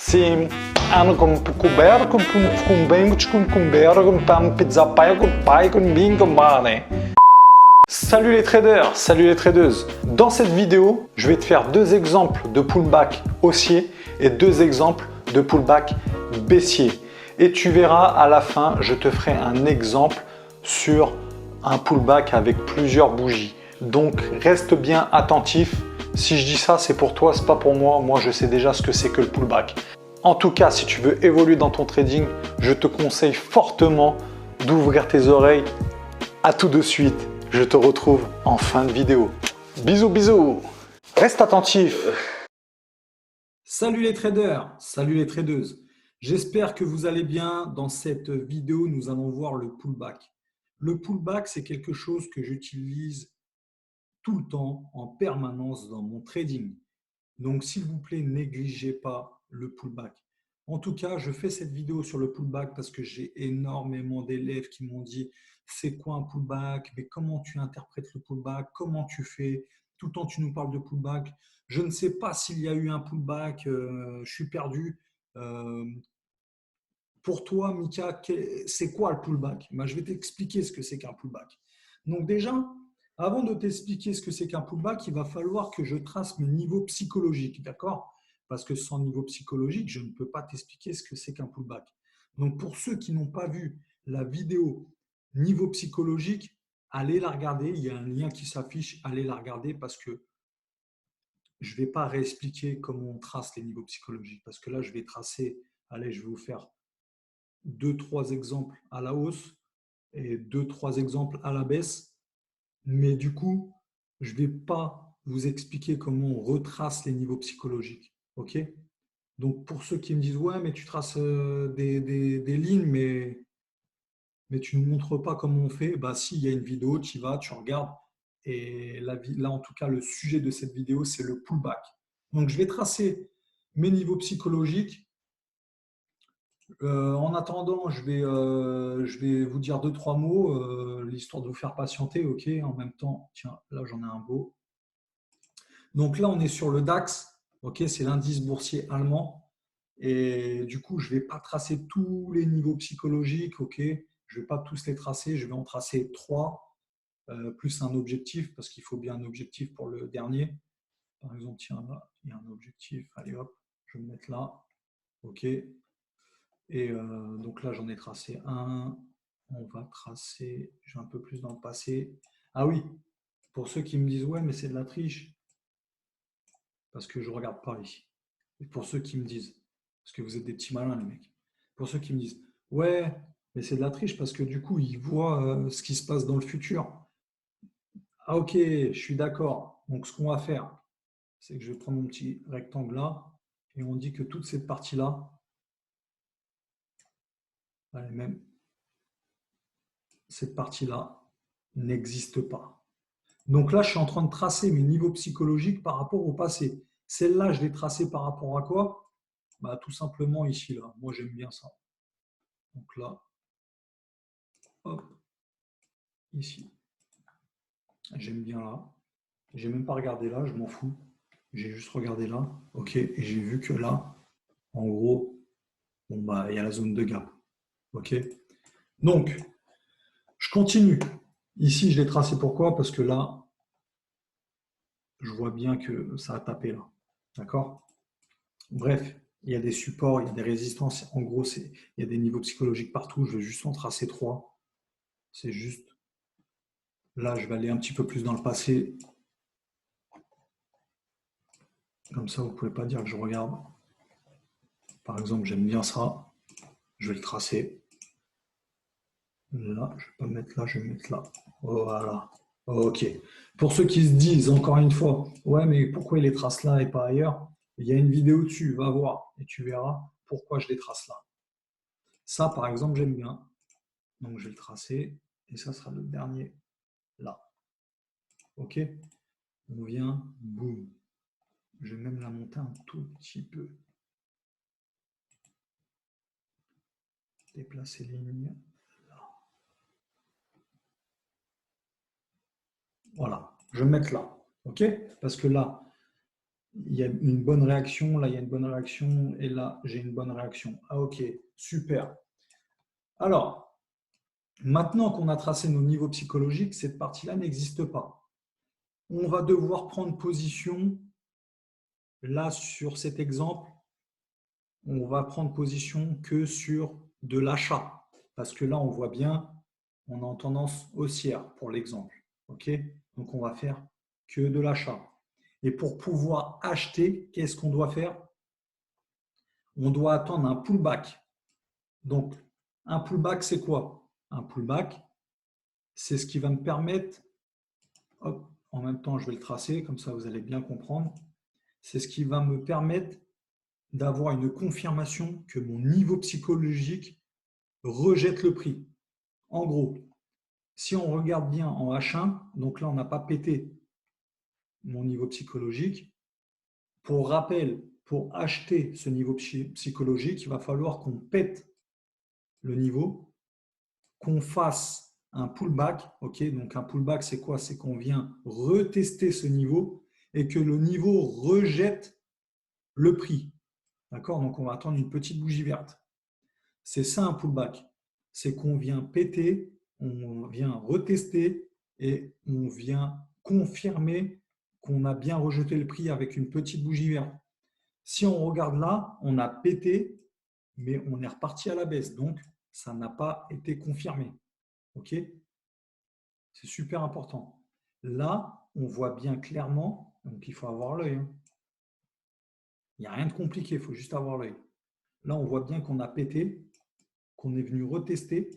Sim, ano com coberto com bem com coberto com pam pizza paille com bingo mane. Salut les traders, salut les tradeuses. Dans cette vidéo, je vais te faire deux exemples de pullback haussier et deux exemples de pullback baissier. Et tu verras à la fin, je te ferai un exemple sur un pullback avec plusieurs bougies. Donc reste bien attentif. Si je dis ça, c'est pour toi, c'est pas pour moi. Moi, je sais déjà ce que c'est que le pullback. En tout cas, si tu veux évoluer dans ton trading, je te conseille fortement d'ouvrir tes oreilles. À tout de suite. Je te retrouve en fin de vidéo. Bisous, bisous. Reste attentif. Salut les traders, salut les tradeuses. J'espère que vous allez bien. Dans cette vidéo, nous allons voir le pullback. Le pullback, c'est quelque chose que j'utilise tout le temps, en permanence dans mon trading. Donc, s'il vous plaît, négligez pas le pullback. En tout cas, je fais cette vidéo sur le pullback parce que j'ai énormément d'élèves qui m'ont dit c'est quoi un pullback, mais comment tu interprètes le pullback, comment tu fais, tout le temps tu nous parles de pullback. Je ne sais pas s'il y a eu un pullback, je suis perdu. Euh, pour toi, Mika, c'est quoi le pullback? Ben, je vais t'expliquer ce que c'est qu'un pullback. Donc déjà, avant de t'expliquer ce que c'est qu'un pullback, il va falloir que je trace mes niveaux psychologiques, d'accord? Parce que sans niveau psychologique, je ne peux pas t'expliquer ce que c'est qu'un pullback. Donc pour ceux qui n'ont pas vu la vidéo niveau psychologique, allez la regarder. Il y a un lien qui s'affiche, allez la regarder parce que je ne vais pas réexpliquer comment on trace les niveaux psychologiques. Parce que là, je vais tracer, allez, je vais vous faire deux, trois exemples à la hausse et deux, trois exemples à la baisse. Mais du coup, je ne vais pas vous expliquer comment on retrace les niveaux psychologiques. OK? Donc, pour ceux qui me disent, ouais, mais tu traces des lignes, mais tu ne nous montres pas comment on fait, bah, si, il y a une vidéo, tu y vas, tu regardes. Et là, en tout cas, le sujet de cette vidéo, c'est le pullback. Donc, je vais tracer mes niveaux psychologiques. En attendant, je vais vous dire deux, trois mots, l'histoire de vous faire patienter, ok. En même temps, tiens, là j'en ai un beau. Donc là, on est sur le DAX, ok, c'est l'indice boursier allemand. Et du coup, je ne vais pas tracer tous les niveaux psychologiques, ok. Je ne vais pas tous les tracer, je vais en tracer trois, plus un objectif, parce qu'il faut bien un objectif pour le dernier. Par exemple, tiens, là, il y a un objectif, allez hop, je vais me mettre là, ok. Et donc là, j'en ai tracé un. On va tracer, je vais un peu plus dans le passé. Ah oui, pour ceux qui me disent, ouais, mais c'est de la triche, parce que je ne regarde pas ici. Et pour ceux qui me disent, parce que vous êtes des petits malins, les mecs. Pour ceux qui me disent, ouais, mais c'est de la triche, parce que du coup, ils voient ce qui se passe dans le futur. Ah ok, je suis d'accord. Donc ce qu'on va faire, c'est que je vais prendre mon petit rectangle là, et on dit que toute cette partie-là, même cette partie-là, n'existe pas. Donc là, je suis en train de tracer mes niveaux psychologiques par rapport au passé. Celle-là, je l'ai tracée par rapport à quoi? Bah, tout simplement ici, là. Moi, j'aime bien ça. Donc là, hop, ici. J'aime bien là. J'ai même pas regardé là, je m'en fous. J'ai juste regardé là. OK. Et j'ai vu que là, en gros, bon, bah, il y a la zone de gap. OK. Donc, je continue. Ici, je l'ai tracé pourquoi? Parce que là, je vois bien que ça a tapé là. D'accord? Bref, il y a des supports, il y a des résistances. En gros, il y a des niveaux psychologiques partout. Je vais juste en tracer trois. C'est juste. Là, je vais aller un petit peu plus dans le passé. Comme ça, vous ne pouvez pas dire que je regarde. Par exemple, j'aime bien ça. Je vais le tracer. Là, je ne vais pas me mettre là, je vais me mettre là. Voilà. OK. Pour ceux qui se disent, encore une fois, ouais, mais pourquoi il les trace là et pas ailleurs? Il y a une vidéo dessus, va voir et tu verras pourquoi je les trace là. Ça, par exemple, j'aime bien. Donc, je vais le tracer et ça sera le dernier là. OK? On vient, boum. Je vais même la monter un tout petit peu. Déplacer les lignes. Là. Voilà. Je vais me mettre là. OK? Parce que là, il y a une bonne réaction, là il y a une bonne réaction et là j'ai une bonne réaction. Ah ok, super. Alors, maintenant qu'on a tracé nos niveaux psychologiques, cette partie-là n'existe pas. On va devoir prendre position, là sur cet exemple, on va prendre position que sur de l'achat. Parce que là, on voit bien, on est en tendance haussière pour l'exemple. Ok, donc, on va faire que de l'achat. Et pour pouvoir acheter, qu'est-ce qu'on doit faire? On doit attendre un pullback. Donc, un pullback, c'est quoi? Un pullback, c'est ce qui va me permettre, hop, en même temps, je vais le tracer, comme ça vous allez bien comprendre. C'est ce qui va me permettre d'avoir une confirmation que mon niveau psychologique rejette le prix. En gros, si on regarde bien en H1, donc là, on n'a pas pété mon niveau psychologique. Pour rappel, pour acheter ce niveau psychologique, il va falloir qu'on pète le niveau, qu'on fasse un pullback. Ok, donc un pullback, c'est quoi? C'est qu'on vient retester ce niveau et que le niveau rejette le prix. D'accord? Donc, on va attendre une petite bougie verte. C'est ça un pullback. C'est qu'on vient péter, on vient retester et on vient confirmer qu'on a bien rejeté le prix avec une petite bougie verte. Si on regarde là, on a pété, mais on est reparti à la baisse. Donc, ça n'a pas été confirmé. OK? C'est super important. Là, on voit bien clairement, donc il faut avoir l'œil. Il n'y a rien de compliqué, il faut juste avoir l'œil. Là, on voit bien qu'on a pété, qu'on est venu retester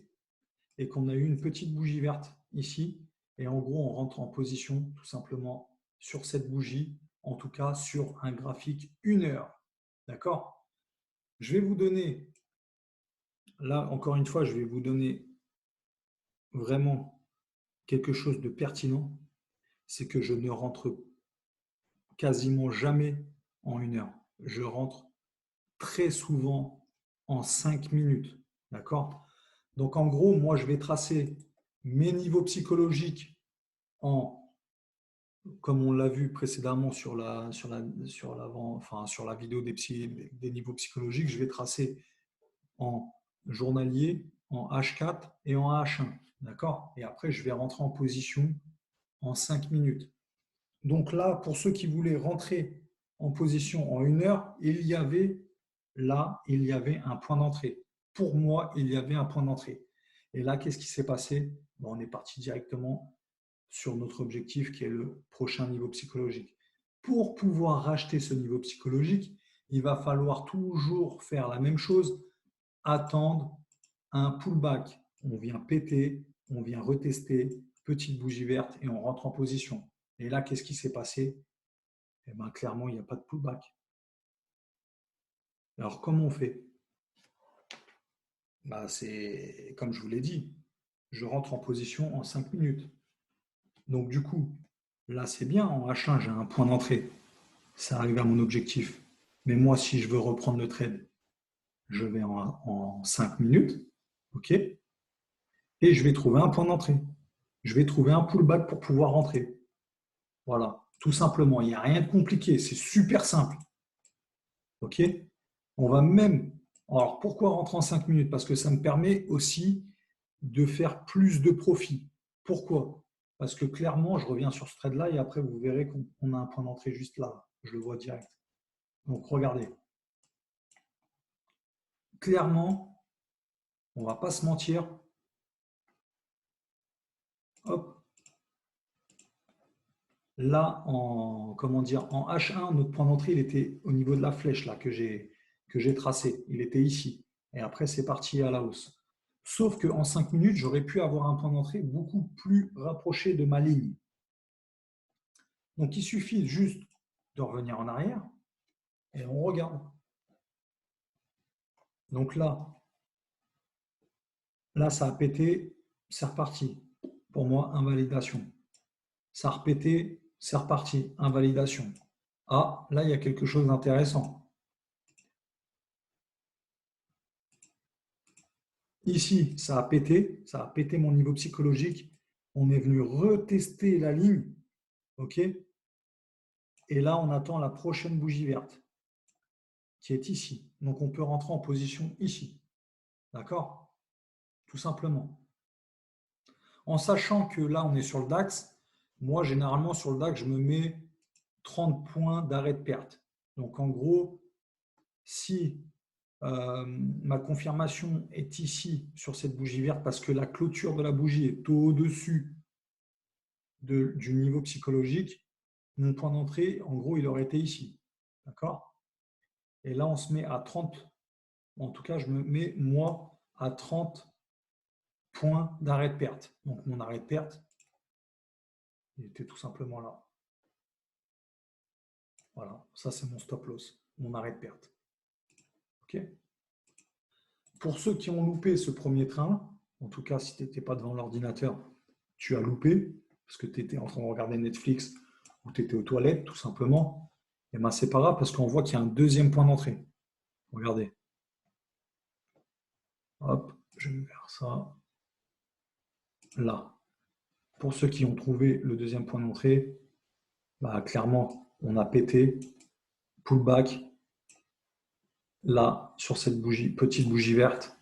et qu'on a eu une petite bougie verte ici. Et en gros, on rentre en position tout simplement sur cette bougie, en tout cas sur un graphique 1 heure. D'accord? Je vais vous donner, là encore une fois, je vais vous donner vraiment quelque chose de pertinent. C'est que je ne rentre quasiment jamais en 1 heure. Je rentre très souvent en 5 minutes. D'accord? Donc, en gros, moi, je vais tracer mes niveaux psychologiques comme on l'a vu précédemment sur la vidéo des niveaux psychologiques, je vais tracer en journalier, en H4 et en H1. D'accord? Et après, je vais rentrer en position en 5 minutes. Donc là, pour ceux qui voulaient rentrer en position en 1 heure, il y avait un point d'entrée. Pour moi, il y avait un point d'entrée. Et là, qu'est-ce qui s'est passé? On est parti directement sur notre objectif qui est le prochain niveau psychologique. Pour pouvoir racheter ce niveau psychologique, il va falloir toujours faire la même chose, attendre un pullback. On vient péter, on vient retester, petite bougie verte et on rentre en position. Et là, qu'est-ce qui s'est passé? Eh bien, clairement, il n'y a pas de pullback. Alors, comment on fait? C'est comme je vous l'ai dit, je rentre en position en 5 minutes. Donc, du coup, là, c'est bien. En H1, j'ai un point d'entrée. Ça arrive à mon objectif. Mais moi, si je veux reprendre le trade, je vais en 5 minutes. OK? Et je vais trouver un point d'entrée. Je vais trouver un pullback pour pouvoir rentrer. Voilà, tout simplement. Il n'y a rien de compliqué. C'est super simple. OK? On va même… Alors, pourquoi rentrer en 5 minutes? Parce que ça me permet aussi de faire plus de profit. Pourquoi? Parce que clairement, je reviens sur ce trade-là et après, vous verrez qu'on a un point d'entrée juste là. Je le vois direct. Donc, regardez. Clairement, on ne va pas se mentir. Hop. Là, en H1, notre point d'entrée, il était au niveau de la flèche là, que j'ai tracé. Il était ici. Et après, c'est parti à la hausse. Sauf qu'en 5 minutes, j'aurais pu avoir un point d'entrée beaucoup plus rapproché de ma ligne. Donc, il suffit juste de revenir en arrière et on regarde. Donc là, ça a pété, c'est reparti. Pour moi, invalidation. Ça a repété, c'est reparti, invalidation. Ah, là, il y a quelque chose d'intéressant. Ici, ça a pété mon niveau psychologique. On est venu retester la ligne. OK? Et là, on attend la prochaine bougie verte qui est ici. Donc, on peut rentrer en position ici. D'accord? Tout simplement. En sachant que là, on est sur le DAX. Moi, généralement, sur le DAX, je me mets 30 points d'arrêt de perte. Donc, en gros, si ma confirmation est ici sur cette bougie verte parce que la clôture de la bougie est au-dessus du niveau psychologique, mon point d'entrée, en gros, il aurait été ici. D'accord? Et là, on se met à 30. En tout cas, je me mets, moi, à 30 points d'arrêt de perte. Donc, mon arrêt de perte, il était tout simplement là. Voilà, ça, c'est mon stop loss, mon arrêt de perte. OK? Pour ceux qui ont loupé ce premier train, en tout cas, si tu n'étais pas devant l'ordinateur, tu as loupé, parce que tu étais en train de regarder Netflix ou tu étais aux toilettes, tout simplement, et bien c'est pas grave parce qu'on voit qu'il y a un deuxième point d'entrée. Regardez. Hop, je vais faire ça. Là. Pour ceux qui ont trouvé le deuxième point d'entrée, bah, clairement, on a pété, pullback. Là, sur cette bougie, petite bougie verte,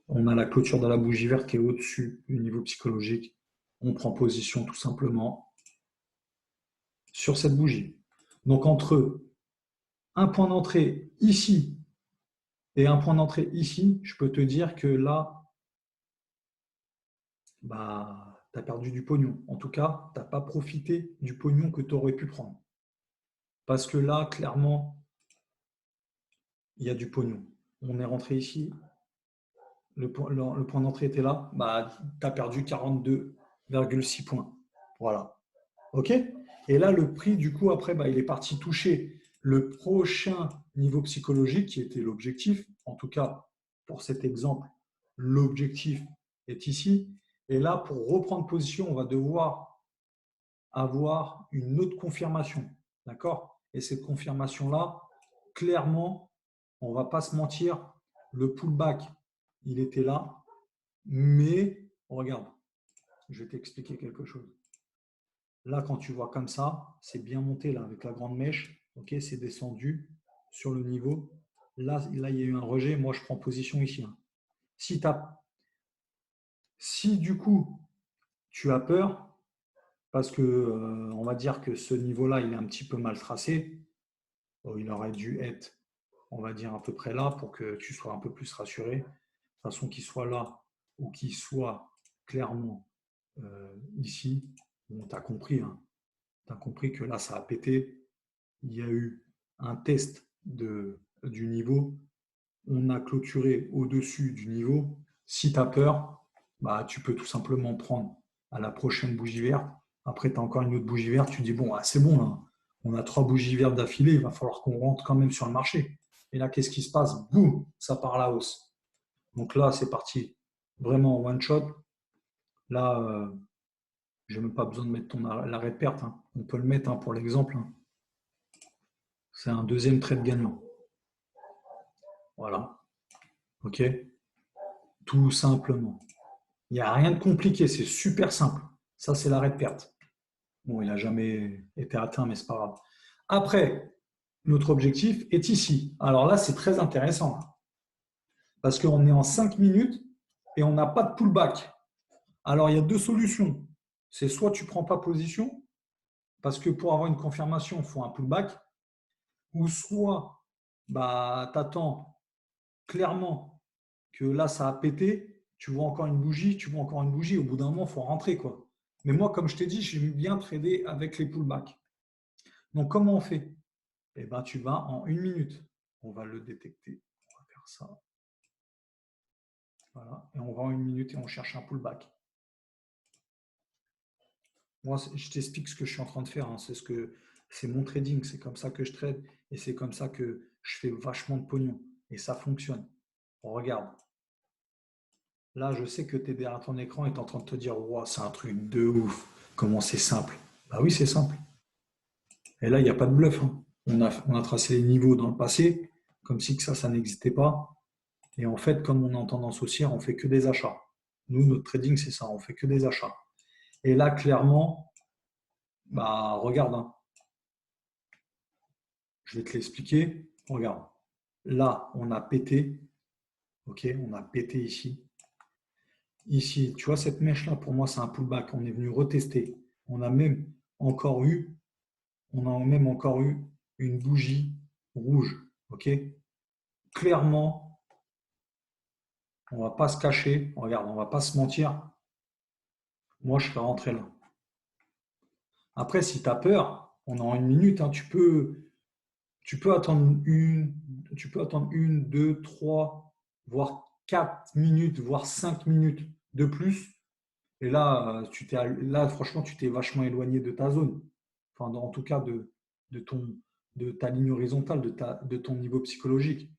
on a la clôture de la bougie verte qui est au-dessus du niveau psychologique. On prend position tout simplement sur cette bougie. Donc, entre un point d'entrée ici et un point d'entrée ici, je peux te dire que là, bah, tu as perdu du pognon. En tout cas, tu n'as pas profité du pognon que tu aurais pu prendre. Parce que là, clairement, il y a du pognon. On est rentré ici, le point d'entrée était là, bah, tu as perdu 42,6 points. Voilà. OK? Et là, le prix, du coup, après, bah, il est parti toucher le prochain niveau psychologique qui était l'objectif. En tout cas, pour cet exemple, l'objectif est ici. Et là, pour reprendre position, on va devoir avoir une autre confirmation. D'accord? Et cette confirmation-là, clairement, on ne va pas se mentir, le pullback, il était là. Mais, regarde, je vais t'expliquer quelque chose. Là, quand tu vois comme ça, c'est bien monté là avec la grande mèche. Ok, c'est descendu sur le niveau. Là, il y a eu un rejet. Moi, je prends position ici. Si du coup, tu as peur, parce que on va dire que ce niveau-là, il est un petit peu mal tracé. Il aurait dû être, on va dire, à peu près là pour que tu sois un peu plus rassuré. De toute façon, qu'il soit là ou qu'il soit clairement ici, bon, tu as compris. Hein. Tu as compris que là, ça a pété. Il y a eu un test du niveau. On a clôturé au-dessus du niveau. Si tu as peur, bah, tu peux tout simplement prendre à la prochaine bougie verte. Après, tu as encore une autre bougie verte. Tu dis, bon, ah, c'est bon, là. On a 3 bougies vertes d'affilée. Il va falloir qu'on rentre quand même sur le marché. Et là, qu'est-ce qui se passe? Boum, ça part à la hausse. Donc là, c'est parti. Vraiment one shot. Là, je n'ai même pas besoin de mettre l'arrêt de perte. Hein. On peut le mettre hein, pour l'exemple. Hein. C'est un deuxième trade gagnant. Voilà. OK? Tout simplement. Il n'y a rien de compliqué, c'est super simple. Ça, c'est l'arrêt de perte. Bon, il n'a jamais été atteint, mais ce n'est pas grave. Après, notre objectif est ici. Alors là, c'est très intéressant. Parce qu'on est en 5 minutes et on n'a pas de pullback. Alors, il y a deux solutions. C'est soit tu ne prends pas position, parce que pour avoir une confirmation, il faut un pullback, ou soit bah, tu attends clairement que là, ça a pété, tu vois encore une bougie, au bout d'un moment, il faut rentrer. Quoi. Mais moi, comme je t'ai dit, j'aime bien trader avec les pullbacks. Donc, comment on fait? Eh ben, tu vas en 1 minute. On va le détecter. On va faire ça. Voilà. Et on va en 1 minute et on cherche un pullback. Moi, je t'explique ce que je suis en train de faire. Hein. C'est mon trading. C'est comme ça que je trade. Et c'est comme ça que je fais vachement de pognon. Et ça fonctionne. On regarde. Là, je sais que tu es derrière ton écran et tu es en train de te dire wow, c'est un truc de ouf. Comment c'est simple? Bah oui, c'est simple. Et là, il n'y a pas de bluff. Hein. On a tracé les niveaux dans le passé, comme si que ça n'existait pas. Et en fait, comme on est en tendance haussière, on ne fait que des achats. Nous, notre trading, c'est ça, on ne fait que des achats. Et là, clairement, bah, regarde. Hein. Je vais te l'expliquer. Regarde, là, on a pété. OK, on a pété ici. Ici, tu vois cette mèche-là, pour moi, c'est un pullback. On est venu retester. On a même encore eu, une bougie rouge. OK? Clairement, on ne va pas se cacher. Regarde, on ne va pas se mentir. Moi, je serais rentré là. Après, si tu as peur, on est en une minute, hein, tu peux attendre une, deux, trois, voire 4 minutes, voire 5 minutes de plus. Et là, franchement, tu t'es vachement éloigné de ta zone. Enfin, en tout cas, de ta ligne horizontale, de ton niveau psychologique.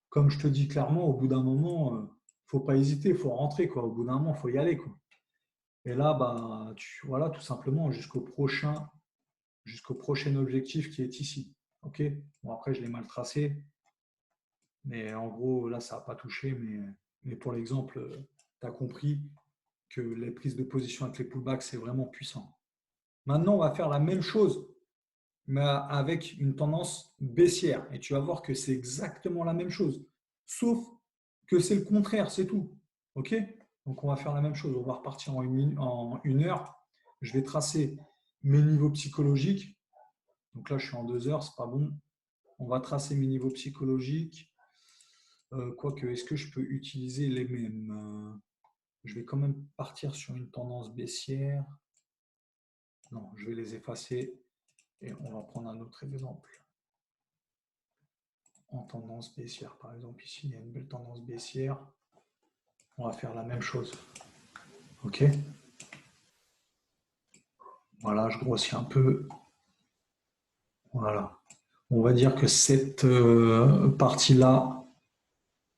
Comme je te dis clairement, au bout d'un moment, faut pas hésiter, faut rentrer, quoi. Au bout d'un moment, faut y aller, quoi. Et là, bah, voilà, tout simplement, jusqu'au prochain objectif qui est ici. OK? Bon, après, je l'ai mal tracé, mais en gros, là, ça n'a pas touché. Mais pour l'exemple, tu as compris que les prises de position avec les pullbacks, c'est vraiment puissant. Maintenant, on va faire la même chose, mais avec une tendance baissière. Et tu vas voir que c'est exactement la même chose, sauf que c'est le contraire, c'est tout. OK? Donc, on va faire la même chose. On va repartir en une heure. Je vais tracer mes niveaux psychologiques. Donc là, je suis en 2 heures, c'est pas bon. On va tracer mes niveaux psychologiques. Quoique, est-ce que je peux utiliser les mêmes? Je vais quand même partir sur une tendance baissière. Non, je vais les effacer et on va prendre un autre exemple. En tendance baissière, par exemple, ici, il y a une belle tendance baissière. On va faire la même chose. OK? Voilà, je grossis un peu. Voilà. On va dire que cette partie-là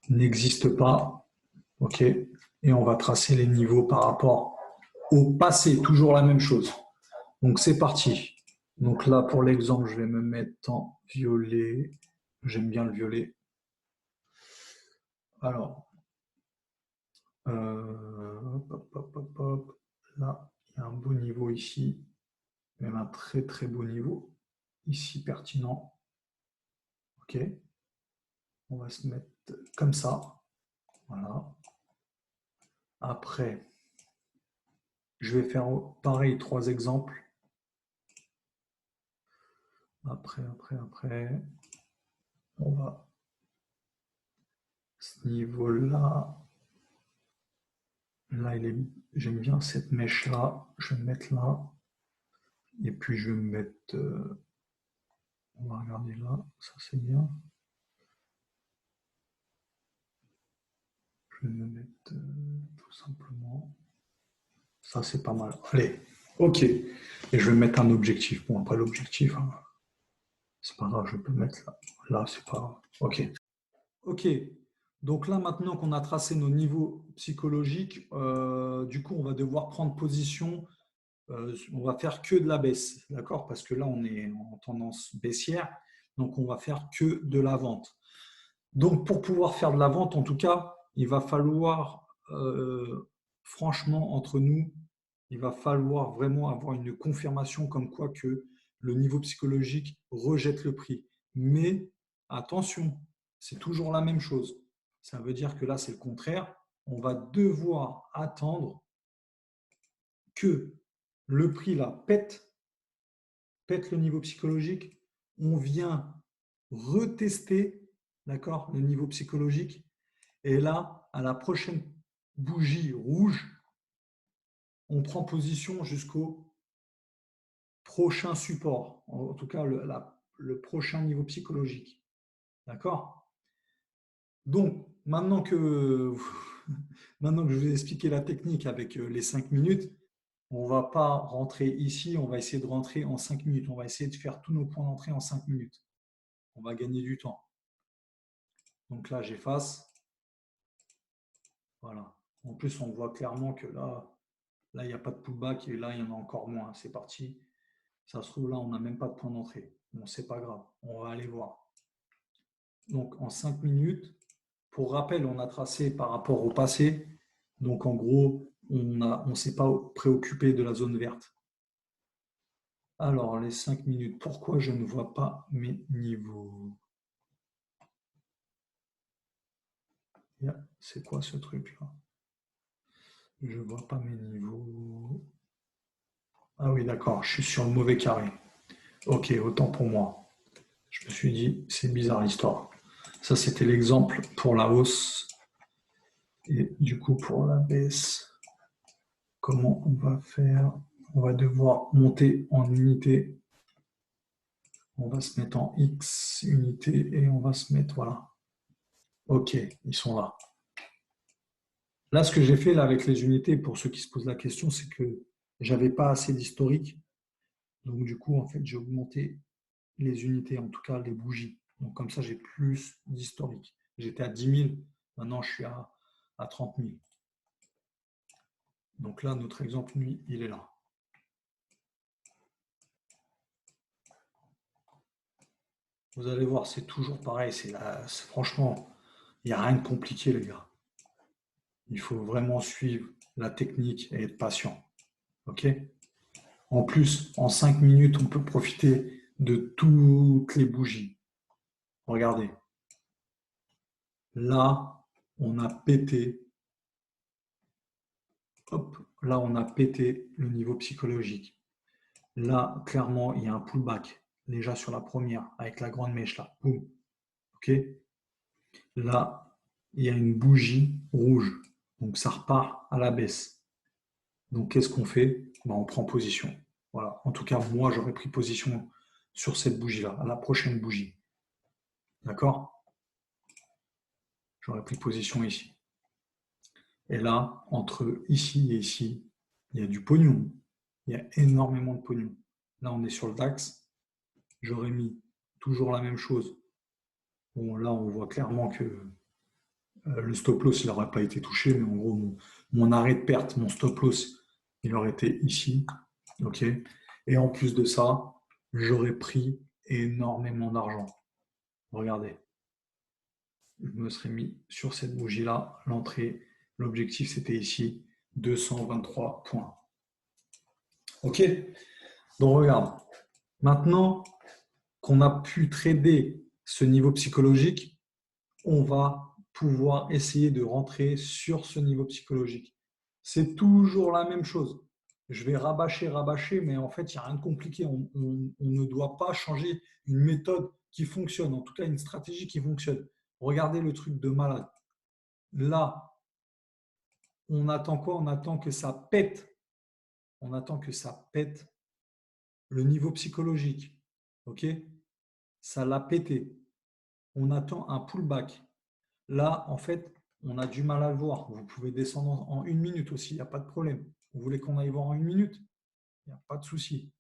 n'existe pas. OK? Et on va tracer les niveaux par rapport au passé, toujours la même chose. Donc c'est parti. Donc là, pour l'exemple, je vais me mettre en violet. J'aime bien le violet. Alors, là, il y a un beau niveau ici, même un très très beau niveau. Ici, pertinent. OK. On va se mettre comme ça. Voilà. Après, je vais faire pareil, 3 exemples. Après, on va ce niveau-là. Là, j'aime bien cette mèche-là. Je vais me mettre là. Et puis, je vais me mettre... on va regarder là. Ça, c'est bien. Je vais me mettre tout simplement... Ça, c'est pas mal. Allez, OK. Et je vais mettre un objectif. Bon, après l'objectif, hein, c'est pas grave, je peux mettre là. Là, c'est pas grave. OK. OK. Donc là, maintenant qu'on a tracé nos niveaux psychologiques, du coup, on va devoir prendre position. On va faire que de la baisse, d'accord? Parce que là, on est en tendance baissière. Donc, on va faire que de la vente. Donc, pour pouvoir faire de la vente, en tout cas, il va falloir, franchement, entre nous, il va falloir vraiment avoir une confirmation comme quoi que le niveau psychologique rejette le prix. Mais attention, c'est toujours la même chose. Ça veut dire que là, c'est le contraire. On va devoir attendre que le prix là pète le niveau psychologique. On vient retester, d'accord, le niveau psychologique. Et là, à la prochaine bougie rouge, on prend position jusqu'au prochain support, en tout cas le prochain niveau psychologique. D'accord? Donc, maintenant que je vous ai expliqué la technique avec les 5 minutes, on ne va pas rentrer ici, on va essayer de rentrer en 5 minutes. On va essayer de faire tous nos points d'entrée en 5 minutes. On va gagner du temps. Donc là, j'efface. Voilà. En plus, on voit clairement que là, il n'y a pas de pullback et là, il y en a encore moins. C'est parti. Ça se trouve, là, on n'a même pas de point d'entrée. Bon, c'est pas grave. On va aller voir. Donc, en 5 minutes, pour rappel, on a tracé par rapport au passé. Donc, en gros, on ne s'est pas préoccupé de la zone verte. Alors, les 5 minutes, pourquoi je ne vois pas mes niveaux? C'est quoi ce truc-là? Je ne vois pas mes niveaux. Ah oui, d'accord, je suis sur le mauvais carré. Ok, autant pour moi. Je me suis dit, c'est bizarre l'histoire. Ça, c'était l'exemple pour la hausse. Et du coup, pour la baisse, comment on va faire? On va devoir monter en unité. On va se mettre en X unité et on va se mettre, voilà. Ok, ils sont là. Là, ce que j'ai fait là avec les unités, pour ceux qui se posent la question, c'est que j'avais pas assez d'historique. Donc du coup, en fait, j'ai augmenté les unités, en tout cas les bougies. Donc comme ça, j'ai plus d'historique. J'étais à 10 000, maintenant je suis à 30 000. Donc là, notre exemple, lui, il est là. Vous allez voir, c'est toujours pareil. Franchement, il n'y a rien de compliqué, les gars. Il faut vraiment suivre la technique et être patient. OK? En plus, en 5 minutes, on peut profiter de toutes les bougies. Regardez. Là, on a pété. Hop, là, on a pété le niveau psychologique. Là, clairement, il y a un pullback. Déjà sur la première, avec la grande mèche là. Boum. OK? Là, il y a une bougie rouge. Donc, ça repart à la baisse. Donc, qu'est-ce qu'on fait? Ben, on prend position. Voilà. En tout cas, moi, j'aurais pris position sur cette bougie-là, à la prochaine bougie. D'accord? J'aurais pris position ici. Et là, entre ici et ici, il y a du pognon. Il y a énormément de pognon. Là, on est sur le DAX. J'aurais mis toujours la même chose. Bon, là, on voit clairement que le stop loss, il n'aurait pas été touché, mais en gros, mon arrêt de perte, mon stop loss, il aurait été ici. OK. Et en plus de ça, j'aurais pris énormément d'argent. Regardez. Je me serais mis sur cette bougie-là, l'entrée. L'objectif, c'était ici, 223 points. OK. Donc, regarde. Maintenant qu'on a pu trader ce niveau psychologique, on va pouvoir essayer de rentrer sur ce niveau psychologique. C'est toujours la même chose. Je vais rabâcher, mais en fait, il n'y a rien de compliqué. On ne doit pas changer une méthode qui fonctionne, en tout cas une stratégie qui fonctionne. Regardez le truc de malade. Là, on attend quoi? On attend que ça pète. On attend que ça pète le niveau psychologique. OK? Ça l'a pété. On attend un pullback. Là, en fait, on a du mal à le voir. Vous pouvez descendre en 1 minute aussi, il n'y a pas de problème. Vous voulez qu'on aille voir en 1 minute? Il n'y a pas de souci.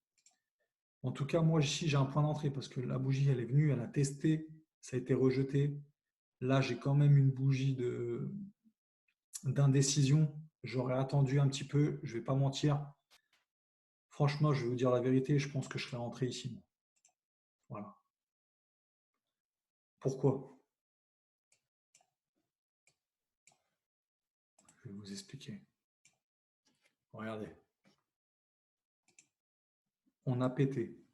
En tout cas, moi, ici, j'ai un point d'entrée parce que la bougie, elle est venue, elle a testé, ça a été rejeté. Là, j'ai quand même une bougie d'indécision. J'aurais attendu un petit peu, je ne vais pas mentir. Franchement, je vais vous dire la vérité, je pense que je serais rentré ici. Voilà. Pourquoi? Je vais vous expliquer. Regardez. On a pété.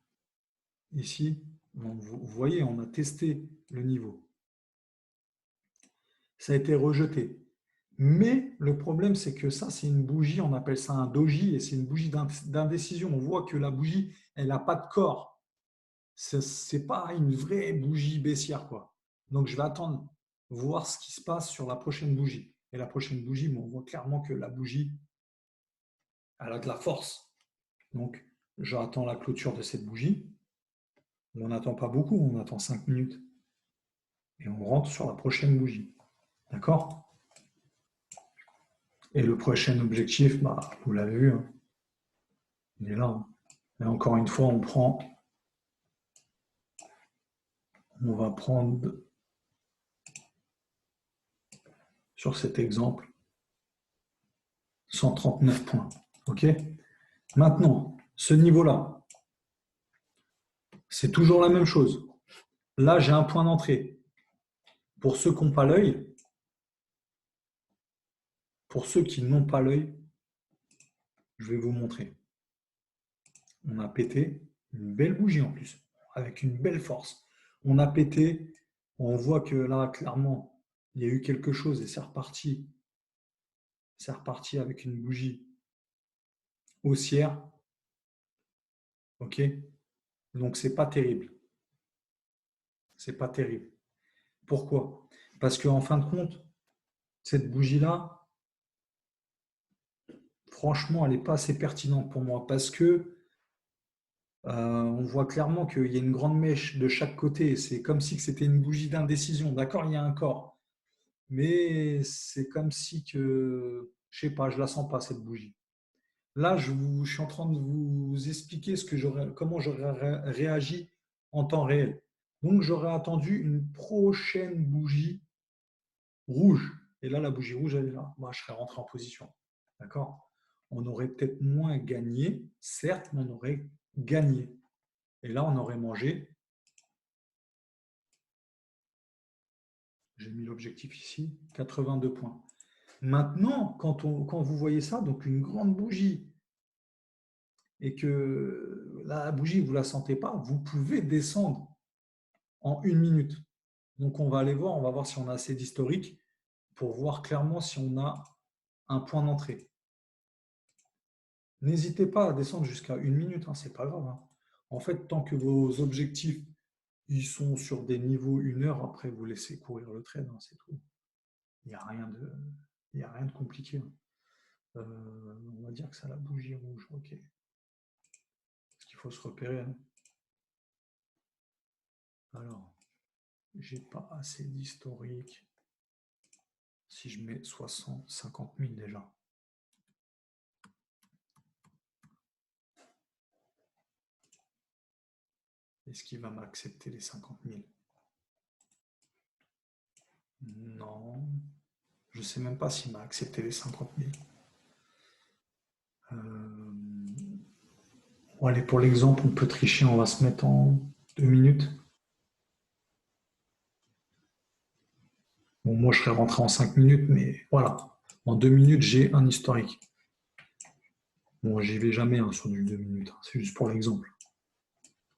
Ici, vous voyez, on a testé le niveau. Ça a été rejeté. Mais le problème, c'est que ça, c'est une bougie, on appelle ça un doji, et c'est une bougie d'indécision. On voit que la bougie, elle n'a pas de corps. Ce n'est pas une vraie bougie baissière, quoi. Donc, je vais attendre, voir ce qui se passe sur la prochaine bougie. Et la prochaine bougie, on voit clairement que la bougie, elle a de la force. Donc, j'attends la clôture de cette bougie. On n'attend pas beaucoup, on attend 5 minutes. Et on rentre sur la prochaine bougie. D'accord? Et le prochain objectif, bah, vous l'avez vu, hein, il est là. Hein. Et encore une fois, on va prendre sur cet exemple 139 points. OK? Maintenant, ce niveau-là, c'est toujours la même chose. Là, j'ai un point d'entrée. Pour ceux qui n'ont pas l'œil, pour ceux qui n'ont pas l'œil, je vais vous montrer. On a pété. Une belle bougie en plus, avec une belle force. On a pété, on voit que là, clairement, il y a eu quelque chose et c'est reparti. C'est reparti avec une bougie haussière. OK? Donc, c'est pas terrible. C'est pas terrible. Pourquoi? Parce qu'en fin de compte, cette bougie-là, franchement, elle n'est pas assez pertinente pour moi parce que on voit clairement qu'il y a une grande mèche de chaque côté. C'est comme si c'était une bougie d'indécision. D'accord, il y a un corps. Mais c'est comme si que, je sais pas, je la sens pas cette bougie. Là, je suis en train de vous expliquer comment j'aurais réagi en temps réel. Donc, j'aurais attendu une prochaine bougie rouge. Et là, la bougie rouge, elle est là. Moi, je serais rentré en position. D'accord? On aurait peut-être moins gagné, certes, mais on aurait gagné. Et là, on aurait mangé. J'ai mis l'objectif ici, 82 points. Maintenant, quand vous voyez ça, donc une grande bougie, et que la bougie, vous ne la sentez pas, vous pouvez descendre en 1 minute. Donc, on va aller voir, on va voir si on a assez d'historique pour voir clairement si on a un point d'entrée. N'hésitez pas à descendre jusqu'à 1 minute, hein, ce n'est pas grave. Hein. En fait, tant que vos objectifs ils sont sur des niveaux 1 heure, après vous laissez courir le trade, hein, c'est tout. Il n'y a rien de compliqué. Hein. On va dire que c'est la bougie rouge, ok. Parce qu'il faut se repérer. Hein. Alors, j'ai pas assez d'historique. Si je mets 60, 50 000 déjà. Est-ce qu'il va m'accepter les 50 000? Non. Je ne sais même pas s'il m'a accepté les 50 000. Bon, allez, pour l'exemple, on peut tricher, on va se mettre en 2 minutes. Bon, moi, je serais rentré en 5 minutes, mais voilà. En 2 minutes, j'ai un historique. Bon, j'y vais jamais hein, sur du 2 minutes. Hein. C'est juste pour l'exemple.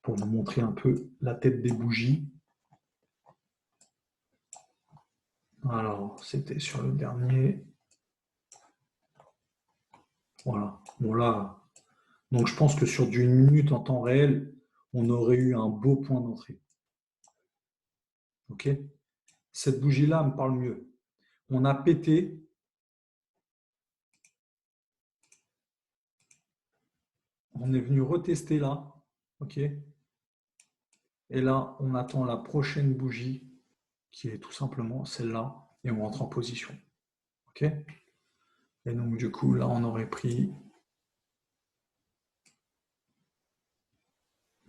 Pour vous montrer un peu la tête des bougies. Alors, c'était sur le dernier. Voilà. Bon, là, donc je pense que sur du 1 minute en temps réel, on aurait eu un beau point d'entrée. OK? Cette bougie-là me parle mieux. On a pété. On est venu retester là. OK? Et là, on attend la prochaine bougie qui est tout simplement celle-là et on rentre en position. OK? Et donc, du coup, là, on aurait pris...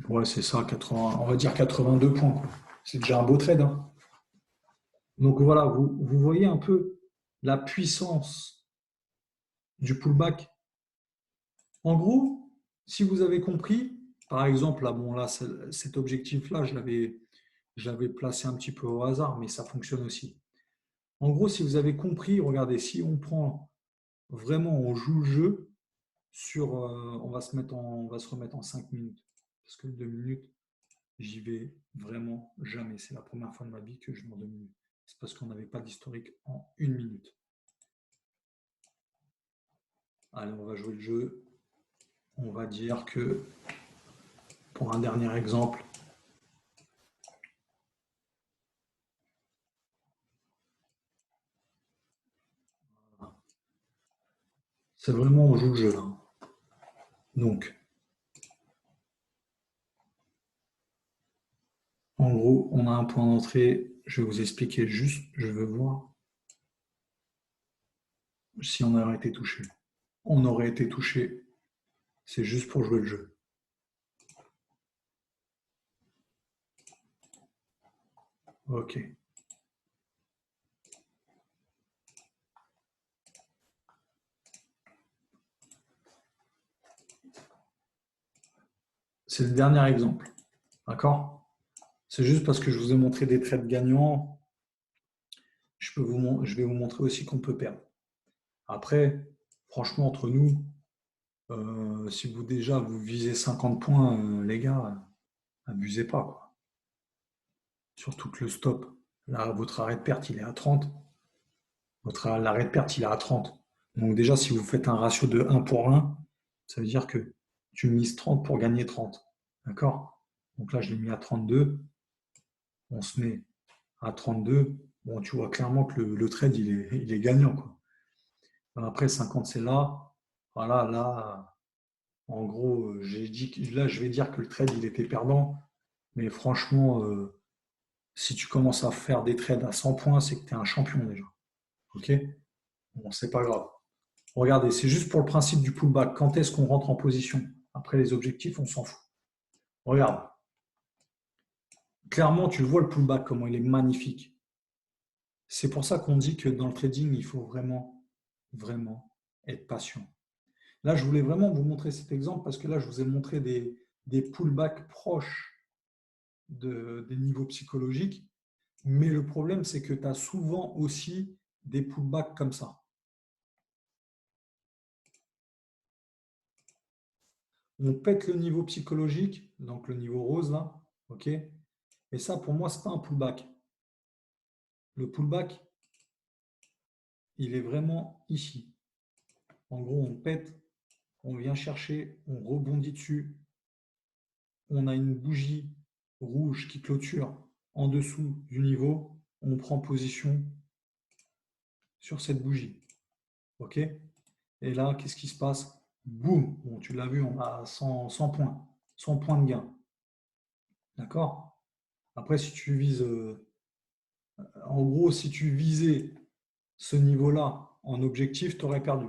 Ouais, c'est ça, 80, on va dire 82 points. C'est déjà un beau trade. Hein. Donc, voilà, vous voyez un peu la puissance du pullback. En gros, si vous avez compris, par exemple, là, bon, là, cet objectif-là, je l'avais placé un petit peu au hasard, mais ça fonctionne aussi. En gros, si vous avez compris, regardez, si on prend vraiment, on joue le jeu sur, on va se remettre en 5 minutes. Parce que 2 minutes, j'y vais vraiment jamais. C'est la première fois de ma vie que je m'en 2 minutes. C'est parce qu'on n'avait pas d'historique en 1 minute. Allez, on va jouer le jeu. On va dire que, pour un dernier exemple, c'est vraiment, on joue le jeu là. Donc, en gros, on a un point d'entrée. Je vais vous expliquer juste, je veux voir si on aurait été touché. On aurait été touché. C'est juste pour jouer le jeu. Ok. C'est le dernier exemple. D'accord? C'est juste parce que je vous ai montré des trades gagnants. Je vais vous montrer aussi qu'on peut perdre. Après, franchement, entre nous, Si vous déjà vous visez 50 points, les gars, abusez pas, quoi. Surtout que le stop, là, votre arrêt de perte, il est à 30. L'arrêt de perte, il est à 30. Donc déjà, si vous faites un ratio de 1 pour 1, ça veut dire que tu mises 30 pour gagner 30. D'accord? Donc là, je l'ai mis à 32. On se met à 32. Bon, tu vois clairement que le trade, il est gagnant, quoi. Après, 50, c'est là. Voilà, là, en gros, j'ai dit que là, je vais dire que le trade, il était perdant. Mais franchement, si tu commences à faire des trades à 100 points, c'est que tu es un champion déjà. OK? Bon, c'est pas grave. Regardez, c'est juste pour le principe du pullback. Quand est-ce qu'on rentre en position? Après les objectifs, on s'en fout. Regarde. Clairement, tu le vois le pullback, comment il est magnifique. C'est pour ça qu'on dit que dans le trading, il faut vraiment, vraiment être patient. Là, je voulais vraiment vous montrer cet exemple parce que là, je vous ai montré des pullbacks proches des niveaux psychologiques. Mais le problème, c'est que tu as souvent aussi des pullbacks comme ça. On pète le niveau psychologique, donc le niveau rose là, ok. Et ça, pour moi, ce n'est pas un pullback. Le pullback, il est vraiment ici. En gros, on pète, on vient chercher, on rebondit dessus. On a une bougie rouge qui clôture en dessous du niveau. On prend position sur cette bougie. Ok. Et là, qu'est-ce qui se passe? Boum. Bon, tu l'as vu, on a 100 points. 100 points de gain. D'accord? Après, si tu vises, en gros, si tu visais ce niveau-là en objectif, tu aurais perdu.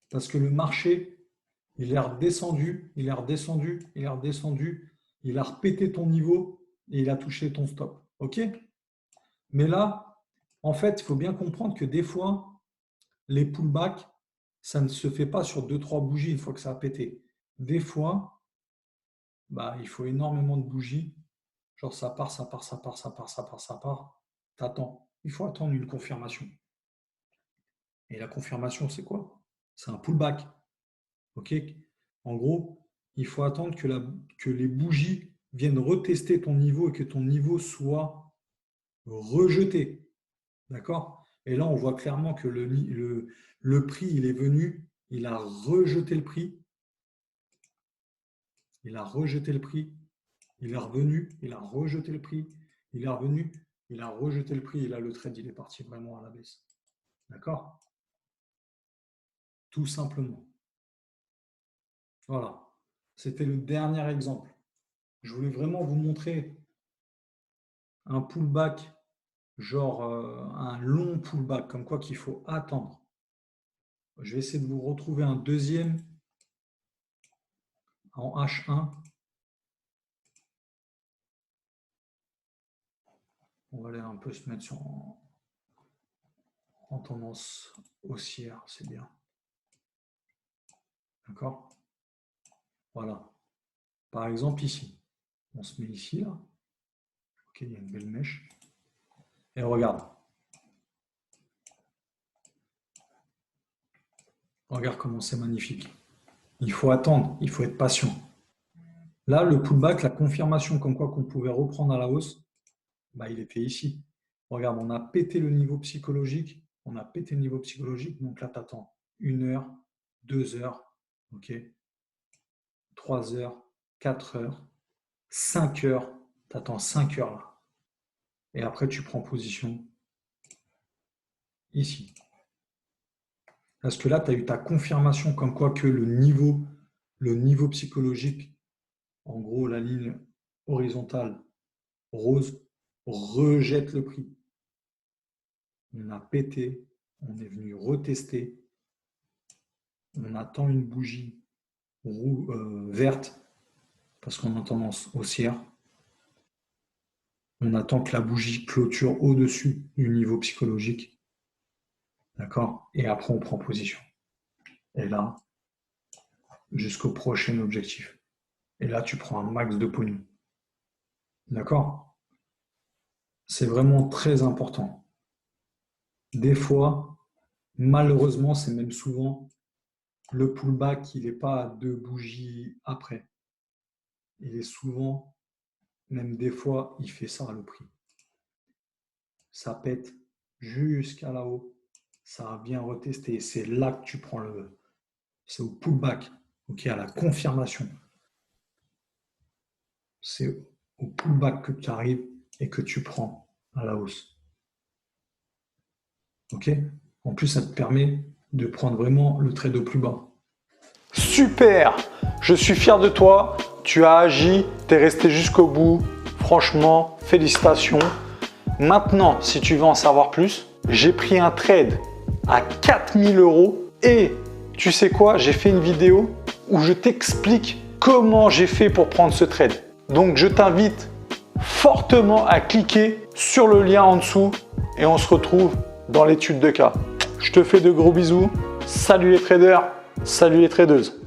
Parce que le marché, il est redescendu, il est redescendu, il est redescendu, il a repété ton niveau et il a touché ton stop. OK? Mais là, en fait, il faut bien comprendre que des fois, les pullbacks, ça ne se fait pas sur 2-3 bougies une fois que ça a pété. Des fois, bah, il faut énormément de bougies. Genre ça part, ça part, ça part, ça part, ça part, ça part. T'attends. Il faut attendre une confirmation. Et la confirmation, c'est quoi? C'est un pullback. OK? En gros, il faut attendre que les bougies viennent retester ton niveau et que ton niveau soit rejeté. D'accord? Et là, on voit clairement que le prix, il est venu, il a rejeté le prix, il a rejeté le prix, il est revenu, il a rejeté le prix, il est revenu, il a rejeté le prix, et là, le trade, il est parti vraiment à la baisse. D'accord? Tout simplement. Voilà. C'était le dernier exemple. Je voulais vraiment vous montrer un pullback, genre un long pullback, comme quoi qu'il faut attendre. Je vais essayer de vous retrouver un deuxième en H1. On va aller un peu se mettre en tendance haussière, c'est bien. D'accord? Voilà. Par exemple, ici. On se met ici, là. Ok, il y a une belle mèche. Et regarde. Regarde comment c'est magnifique. Il faut attendre, il faut être patient. Là, le pullback, la confirmation comme quoi qu'on pouvait reprendre à la hausse, bah, il était ici. Regarde, on a pété le niveau psychologique. On a pété le niveau psychologique. Donc là, tu attends 1 heure, 2 heures, ok, 3 heures, 4 heures, 5 heures. Tu attends 5 heures là. Et après, tu prends position ici. Parce que là, tu as eu ta confirmation comme quoi que le niveau psychologique, en gros, la ligne horizontale rose, rejette le prix. On a pété, on est venu retester, on attend une bougie verte parce qu'on a tendance haussière. On attend que la bougie clôture au-dessus du niveau psychologique. D'accord? Et après, on prend position. Et là, jusqu'au prochain objectif. Et là, tu prends un max de pognon. D'accord? C'est vraiment très important. Des fois, Malheureusement, c'est même souvent le pullback, il n'est pas à 2 bougies après. Il est souvent, même des fois, il fait ça à le prix. Ça pète jusqu'à là-haut. Ça a bien retesté. C'est là que tu prends le... C'est au pullback, à la confirmation. C'est au pullback que tu arrives et que tu prends à la hausse. Ok? En plus, ça te permet de prendre vraiment le trade au plus bas. Super! Je suis fier de toi. Tu as agi, tu es resté jusqu'au bout. Franchement, félicitations. Maintenant, si tu veux en savoir plus, j'ai pris un trade à 4000 € et tu sais quoi? J'ai fait une vidéo où je t'explique comment j'ai fait pour prendre ce trade. Donc, je t'invite fortement à cliquer sur le lien en dessous et on se retrouve dans l'étude de cas. Je te fais de gros bisous. Salut les traders, salut les tradeuses.